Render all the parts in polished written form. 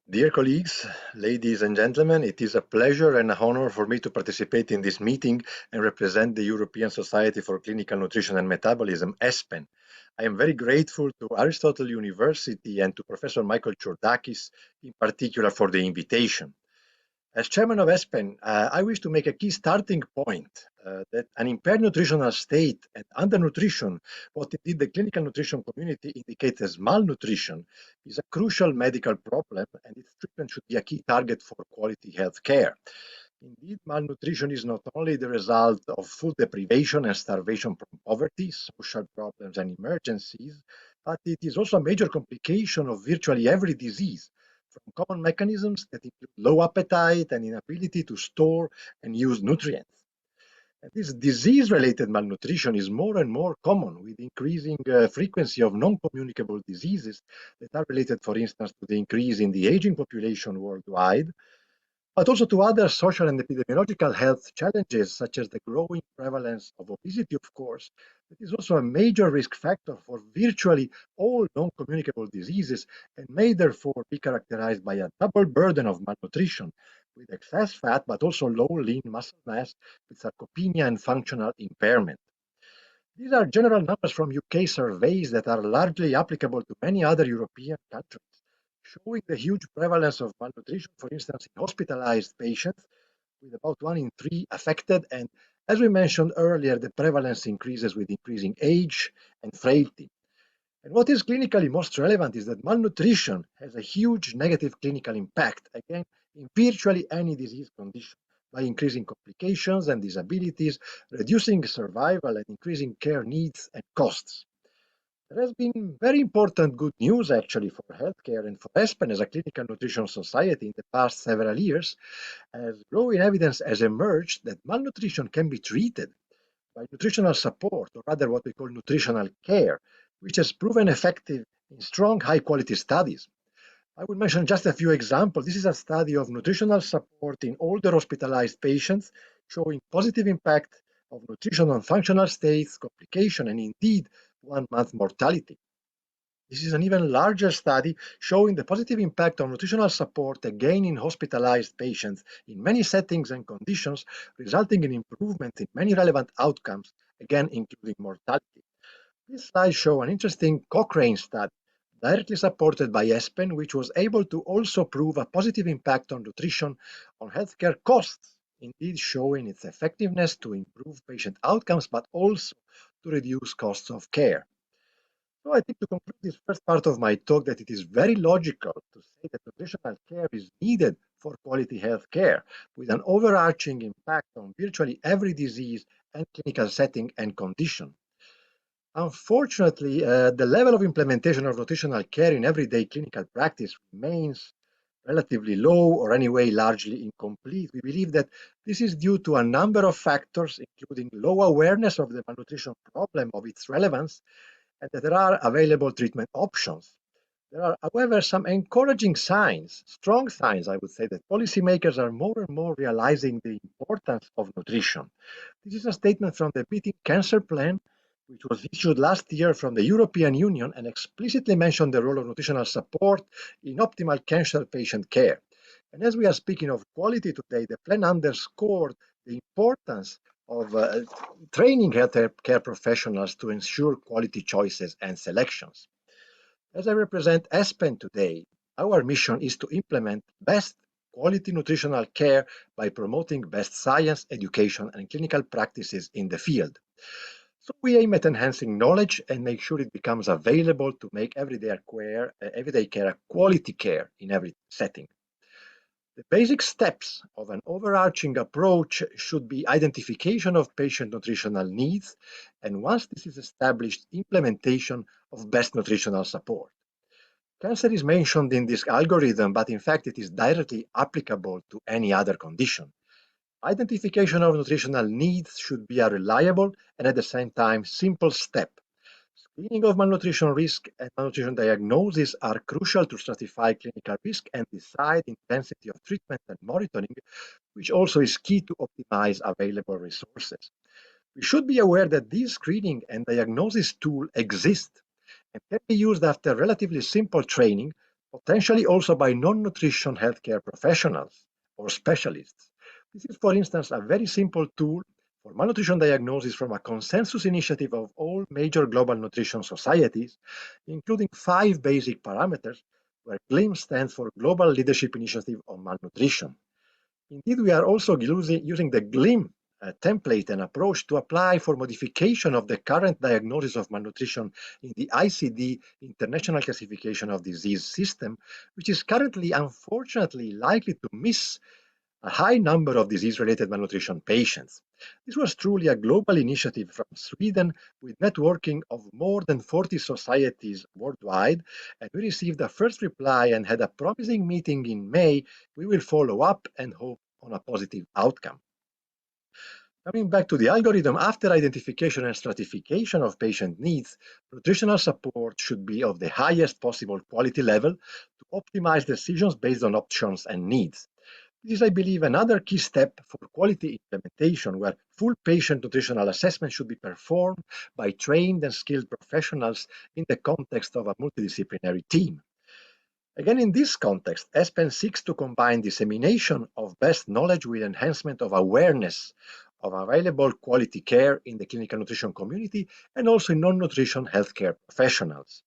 Dear colleagues, ladies and gentlemen, it is a pleasure and an honor for me to participate in this meeting and represent the European Society for Clinical Nutrition and Metabolism, ESPEN. I am very grateful to Aristotle University and to Professor Michael Chourdakis in particular for the invitation. As chairman of ESPEN, I wish to make a key starting point that an impaired nutritional state and undernutrition, what indeed the clinical nutrition community indicates as malnutrition, is a crucial medical problem and its treatment should be a key target for quality health care. Indeed, malnutrition is not only the result of food deprivation and starvation from poverty, social problems and emergencies, but it is also a major complication of virtually every disease, from common mechanisms that include low appetite and inability to store and use nutrients. And this disease-related malnutrition is more and more common with increasing frequency of non-communicable diseases that are related, for instance, to the increase in the aging population worldwide, but also to other social and epidemiological health challenges, such as the growing prevalence of obesity, of course. It is also a major risk factor for virtually all non-communicable diseases and may therefore be characterized by a double burden of malnutrition, with excess fat, but also low lean muscle mass, with sarcopenia and functional impairment. These are general numbers from UK surveys that are largely applicable to many other European countries, showing the huge prevalence of malnutrition, for instance, in hospitalized patients, with about 1 in 3 affected. And as we mentioned earlier, the prevalence increases with increasing age and frailty. And what is clinically most relevant is that malnutrition has a huge negative clinical impact, again, in virtually any disease condition, by increasing complications and disabilities, reducing survival, and increasing care needs and costs. There has been very important good news actually for healthcare and for ESPEN as a clinical nutrition society in the past several years, as growing evidence has emerged that malnutrition can be treated by nutritional support, or rather what we call nutritional care, which has proven effective in strong high-quality studies. I will mention just a few examples. This is a study of nutritional support in older hospitalized patients, showing positive impact of nutrition on functional states, complication, and indeed 1-month mortality. This is an even larger study showing the positive impact of nutritional support again in hospitalized patients in many settings and conditions, resulting in improvement in many relevant outcomes, again including mortality. These slides show an interesting Cochrane study directly supported by ESPEN, which was able to also prove a positive impact on nutrition on healthcare costs, indeed showing its effectiveness to improve patient outcomes, but also to reduce costs of care. So I think to conclude this first part of my talk that it is very logical to say that nutritional care is needed for quality health care, with an overarching impact on virtually every disease and clinical setting and condition. Unfortunately, the level of implementation of nutritional care in everyday clinical practice remains relatively low or anyway largely incomplete. We believe that this is due to a number of factors, including low awareness of the malnutrition problem, of its relevance, and that there are available treatment options. There are, however, some encouraging signs, strong signs, I would say, that policymakers are more and more realizing the importance of nutrition. This is a statement from the Beating Cancer Plan, which was issued last year from the European Union and explicitly mentioned the role of nutritional support in optimal cancer patient care. And as we are speaking of quality today, the plan underscored the importance of training healthcare professionals to ensure quality choices and selections. As I represent ESPEN today, our mission is to implement best quality nutritional care by promoting best science, education, and clinical practices in the field. So we aim at enhancing knowledge and make sure it becomes available to make everyday care a quality care in every setting. The basic steps of an overarching approach should be identification of patient nutritional needs, and once this is established, implementation of best nutritional support. Cancer is mentioned in this algorithm, but in fact it is directly applicable to any other condition. Identification of nutritional needs should be a reliable and at the same time simple step. Screening of malnutrition risk and malnutrition diagnosis are crucial to stratify clinical risk and decide intensity of treatment and monitoring, which also is key to optimize available resources. We should be aware that these screening and diagnosis tools exist and can be used after relatively simple training potentially also by non-nutrition healthcare professionals or specialists. This is, for instance, a very simple tool for malnutrition diagnosis from a consensus initiative of all major global nutrition societies, including 5 basic parameters, where GLIM stands for Global Leadership Initiative on Malnutrition. Indeed, we are also using the GLIM template and approach to apply for modification of the current diagnosis of malnutrition in the ICD International Classification of Disease system, which is currently unfortunately likely to miss a high number of disease-related malnutrition patients. This was truly a global initiative from Sweden with networking of more than 40 societies worldwide, and we received a first reply and had a promising meeting in May. We will follow up and hope on a positive outcome. Coming back to the algorithm, after identification and stratification of patient needs, nutritional support should be of the highest possible quality level to optimize decisions based on options and needs. This is, I believe, another key step for quality implementation, where full patient nutritional assessment should be performed by trained and skilled professionals in the context of a multidisciplinary team. Again, in this context, ESPEN seeks to combine dissemination of best knowledge with enhancement of awareness of available quality care in the clinical nutrition community and also in non-nutrition healthcare professionals.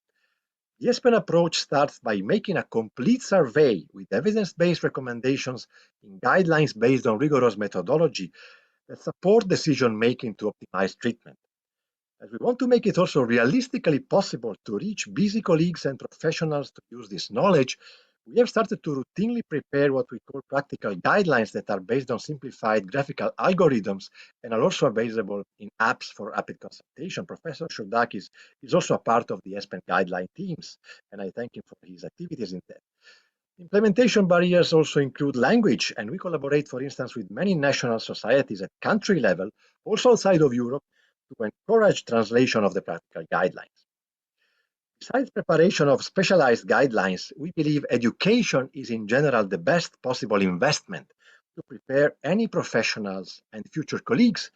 The ESPEN approach starts by making a complete survey with evidence-based recommendations in guidelines based on rigorous methodology that support decision-making to optimize treatment. As we want to make it also realistically possible to reach busy colleagues and professionals to use this knowledge, we have started to routinely prepare what we call practical guidelines that are based on simplified graphical algorithms and are also available in apps for rapid consultation. Professor Chourdakis is also a part of the ESPEN guideline teams, and I thank him for his activities in that. Implementation barriers also include language, and we collaborate, for instance, with many national societies at country level, also outside of Europe, to encourage translation of the practical guidelines. Besides preparation of specialized guidelines, we believe education is in general the best possible investment to prepare any professionals and future colleagues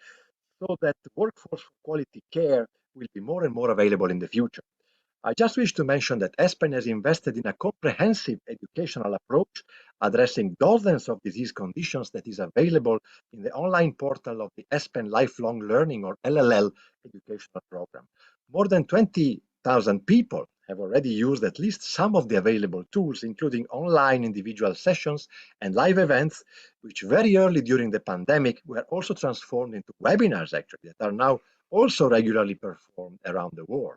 so that the workforce for quality care will be more and more available in the future. I just wish to mention that ESPEN has invested in a comprehensive educational approach addressing dozens of disease conditions that is available in the online portal of the ESPEN Lifelong Learning or LLL educational program. More than 20,000 people have already used at least some of the available tools, including online individual sessions and live events, which very early during the pandemic were also transformed into webinars, actually, that are now also regularly performed around the world.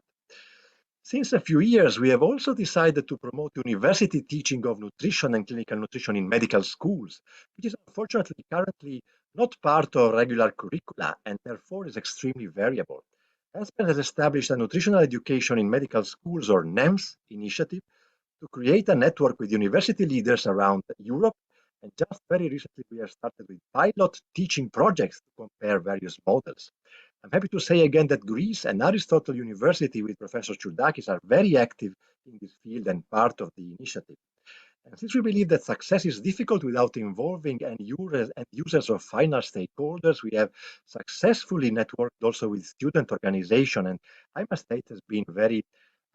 Since a few years, we have also decided to promote university teaching of nutrition and clinical nutrition in medical schools, which is unfortunately currently not part of regular curricula and therefore is extremely variable. Aspen has established a nutritional education in medical schools or NEMS initiative to create a network with university leaders around Europe, and just very recently we have started with pilot teaching projects to compare various models. I'm happy to say again that Greece and Aristotle University with Professor Chourdakis are very active in this field and part of the initiative. And since we believe that success is difficult without involving end users or final stakeholders, we have successfully networked also with student organization, and I must say it has been very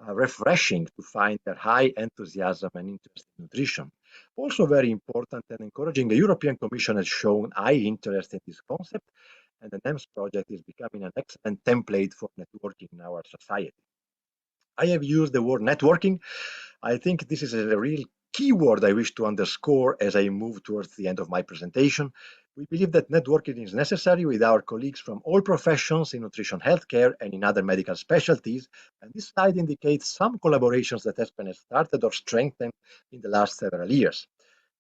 refreshing to find their high enthusiasm and interest in nutrition. Also very important and encouraging, the European Commission has shown high interest in this concept, and the NEMS project is becoming an excellent template for networking in our society. I have used the word networking. I think this is a real key word I wish to underscore as I move towards the end of my presentation. We believe that networking is necessary with our colleagues from all professions in nutrition healthcare and in other medical specialties, and this slide indicates some collaborations that ESPEN has started or strengthened in the last several years.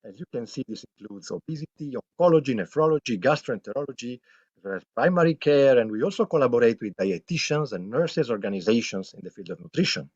As you can see, this includes obesity, oncology, nephrology, gastroenterology, as well as primary care, and we also collaborate with dietitians and nurses organizations in the field of nutrition.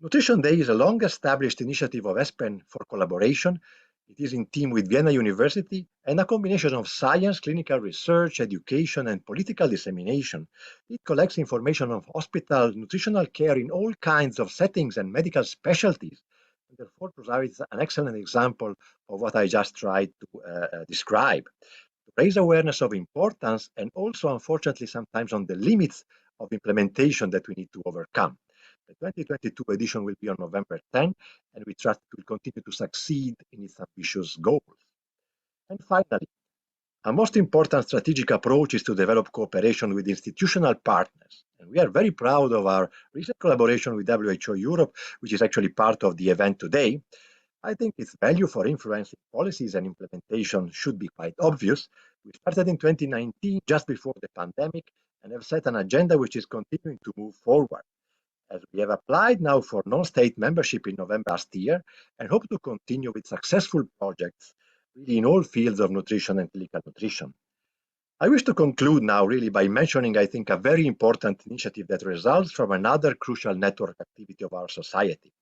Nutrition Day is a long-established initiative of ESPEN for collaboration. It is in team with Vienna University and a combination of science, clinical research, education, and political dissemination. It collects information on hospital nutritional care in all kinds of settings and medical specialties, and therefore provides an excellent example of what I just tried to describe. To raise awareness of importance and also, unfortunately, sometimes on the limits of implementation that we need to overcome. The 2022 edition will be on November 10, and we trust it will continue to succeed in its ambitious goals. And finally, our most important strategic approach is to develop cooperation with institutional partners. And we are very proud of our recent collaboration with WHO Europe, which is actually part of the event today. I think its value for influencing policies and implementation should be quite obvious. We started in 2019, just before the pandemic, and have set an agenda which is continuing to move forward. As we have applied now for non-state membership in November last year, and hope to continue with successful projects really in all fields of nutrition and clinical nutrition. I wish to conclude now really by mentioning, I think, a very important initiative that results from another crucial network activity of our society.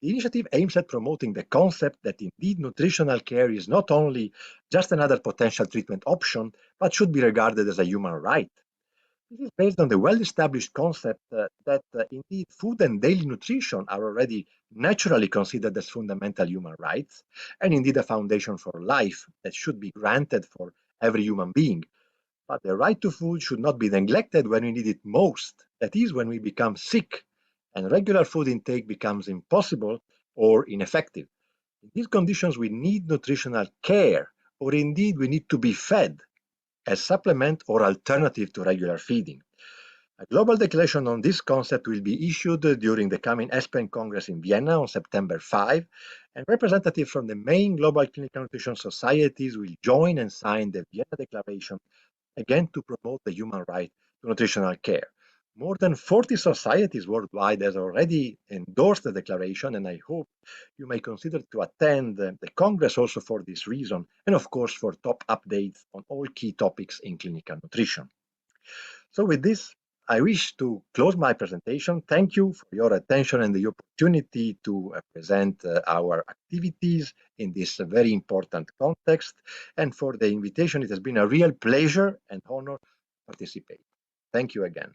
The initiative aims at promoting the concept that indeed nutritional care is not only just another potential treatment option, but should be regarded as a human right. This is based on the well-established concept that indeed food and daily nutrition are already naturally considered as fundamental human rights, and indeed a foundation for life that should be granted for every human being. But the right to food should not be neglected when we need it most, that is, when we become sick and regular food intake becomes impossible or ineffective. In these conditions, we need nutritional care, or indeed we need to be fed as supplement or alternative to regular feeding. A global declaration on this concept will be issued during the coming ESPEN Congress in Vienna on September 5, and representatives from the main global clinical nutrition societies will join and sign the Vienna Declaration, again to promote the human right to nutritional care. More than 40 societies worldwide have already endorsed the declaration, and I hope you may consider to attend the Congress also for this reason, and of course for top updates on all key topics in clinical nutrition. So with this, I wish to close my presentation. Thank you for your attention and the opportunity to present our activities in this very important context, and for the invitation. It has been a real pleasure and honor to participate. Thank you again.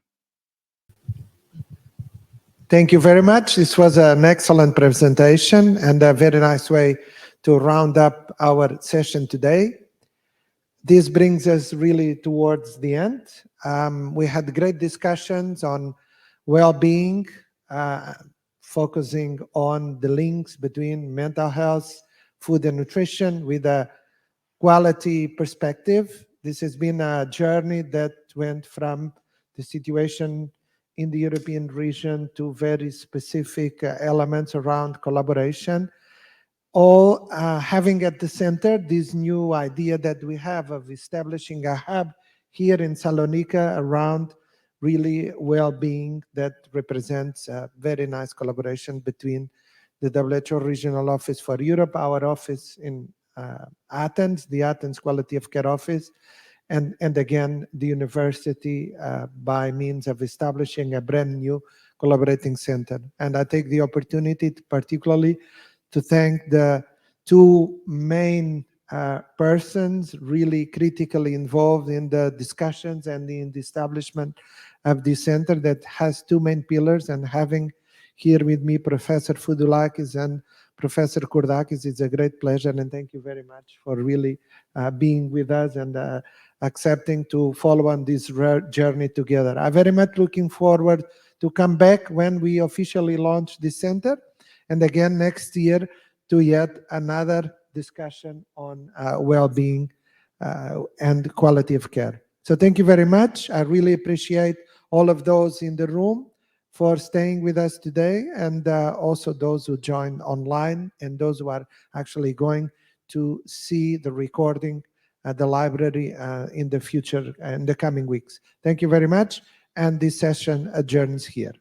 Thank you very much. This was an excellent presentation and a very nice way to round up our session today. This brings us really towards the end. We had great discussions on well-being, focusing on the links between mental health, food and nutrition with a quality perspective. This has been a journey that went from the situation in the European region to very specific elements around collaboration, all having at the center this new idea that we have of establishing a hub here in Salonika around really well-being that represents a very nice collaboration between the WHO Regional Office for Europe, our office in Athens, the Athens Quality of Care Office, and again, the university by means of establishing a brand new collaborating center. And I take the opportunity particularly to thank the two main persons really critically involved in the discussions and in the establishment of this center that has two main pillars, and having here with me Professor Fountoulakis and Professor Chourdakis, it's a great pleasure, and thank you very much for really being with us and accepting to follow on this journey together. I'm very much looking forward to come back when we officially launch this center, and again next year to yet another discussion on well-being and quality of care. So thank you very much. I really appreciate all of those in the room for staying with us today, and also those who joined online and those who are actually going to see the recording at the library in the future, in the coming weeks. Thank you very much, and this session adjourns here.